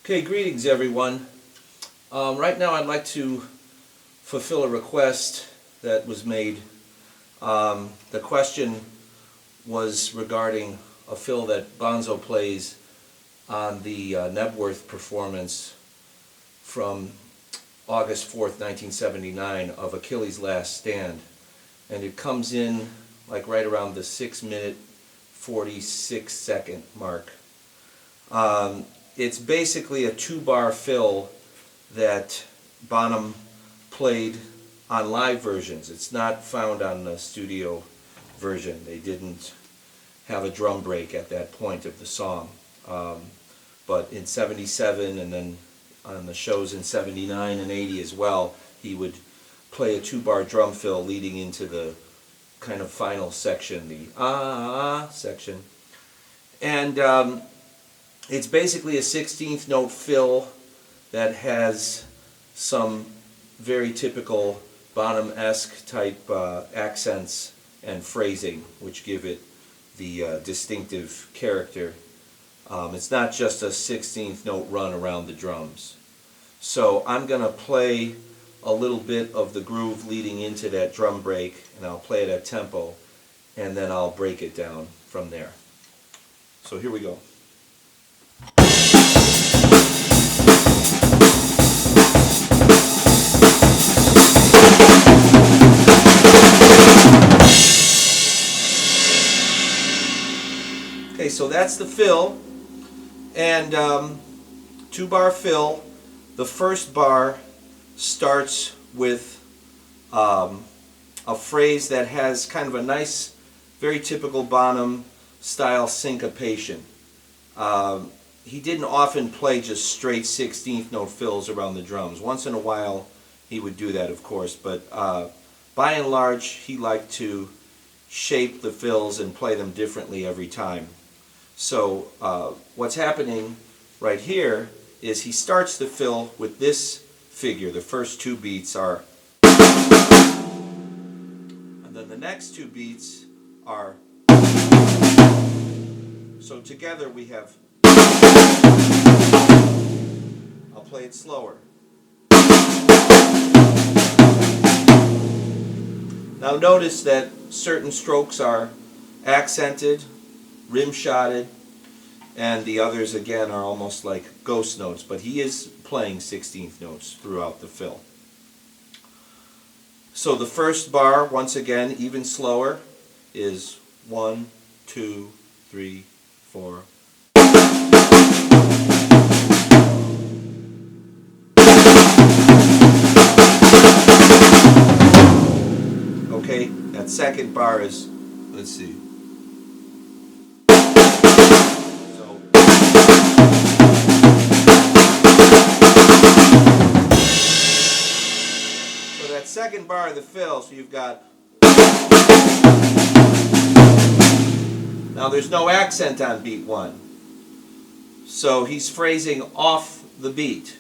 Okay, greetings everyone. Right now I'd like to fulfill a request that was made. The question was regarding a fill that Bonzo plays on the Knebworth performance from August 4th, 1979 of Achilles' Last Stand. And it comes in like right around the 6-minute 46-second mark. It's basically a 2-bar fill that Bonham played on live versions. It's not found on the studio version. They didn't have a drum break at that point of the song. But in 77 and then on the shows in 79 and 80 as well, he would play a 2-bar drum fill leading into the kind of final section, the section. And it's basically a 16th note fill that has some very typical Bonham-esque type accents and phrasing, which give it the distinctive character. It's not just a 16th note run around the drums. So I'm going to play a little bit of the groove leading into that drum break, and I'll play it at tempo, and then I'll break it down from there. So here we go. Okay, so that's the fill, and 2-bar fill. The first bar starts with a phrase that has kind of a nice, very typical Bonham style syncopation. He didn't often play just straight 16th note fills around the drums. Once in a while he would do that, of course, but by and large he liked to shape the fills and play them differently every time. So what's happening right here is he starts the fill with this figure. The first 2 beats are, and then the next 2 beats are, so together we have, I'll play it slower. Now notice that certain strokes are accented, rim-shotted, and the others again are almost like ghost notes, but he is playing 16th notes throughout the fill. So the first bar, once again, even slower, is 1, 2, 3, 4. Okay, that second bar is, let's see. That second bar of the fill, so you've got, now there's no accent on beat 1, so he's phrasing off the beat.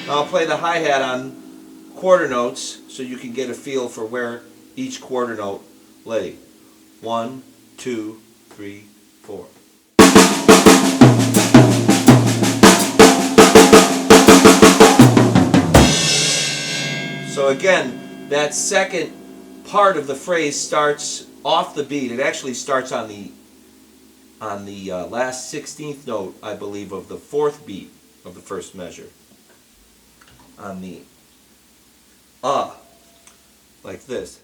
I'll play the hi-hat on quarter notes so you can get a feel for where each quarter note lay. 1, 2, 3, 4. So again, that second part of the phrase starts off the beat. It actually starts on the last 16th note, I believe, of the 4th beat of the first measure. On the like this.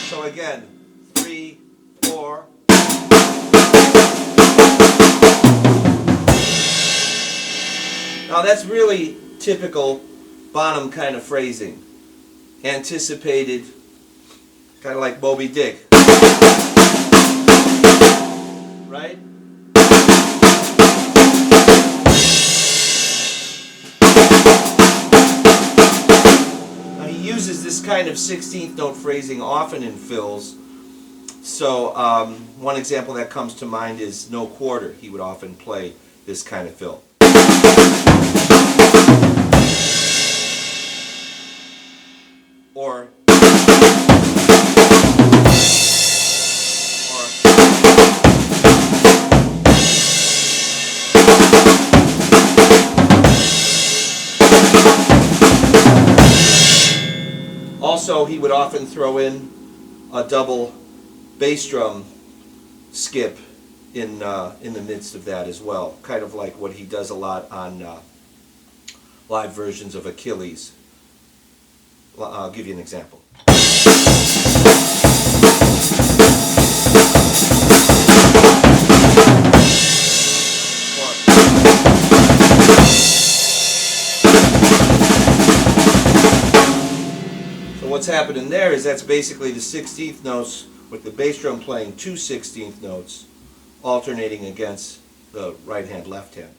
So again, 3, 4. Now that's really typical Bonham kind of phrasing. Anticipated, kind of like Moby Dick. Right? Now he uses this kind of 16th note phrasing often in fills So one example that comes to mind is No Quarter. He would often play this kind of fill. Or also, he would often throw in a double bass drum skip in the midst of that as well, kind of like what he does a lot on live versions of Achilles. I'll give you an example. So what's happening there is that's basically the 16th notes with the bass drum playing two 16th notes alternating against the right hand, left hand.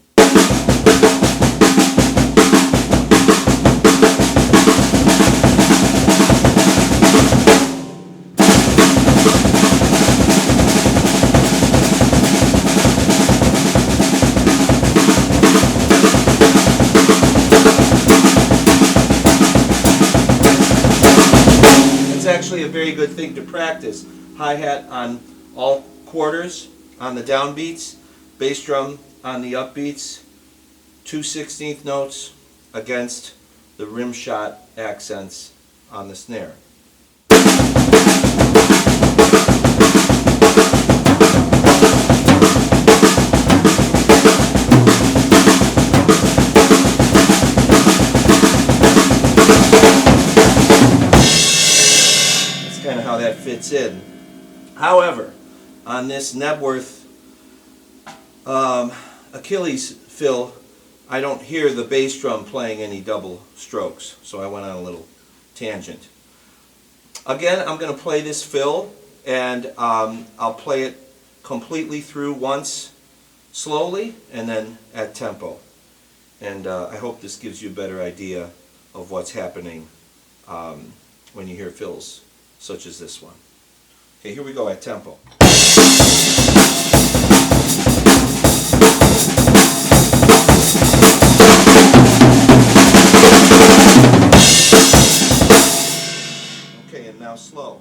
It's actually a very good thing to practice. Hi-hat on all quarters on the downbeats, bass drum on the upbeats, two 16th notes against the rim shot accents on the snare. That's kind of how that fits in. However, on this Knebworth Achilles fill, I don't hear the bass drum playing any double strokes, so I went on a little tangent. Again, I'm going to play this fill, and I'll play it completely through once slowly and then at tempo. And I hope this gives you a better idea of what's happening when you hear fills such as this one. Okay, here we go at tempo. Okay, and now slow.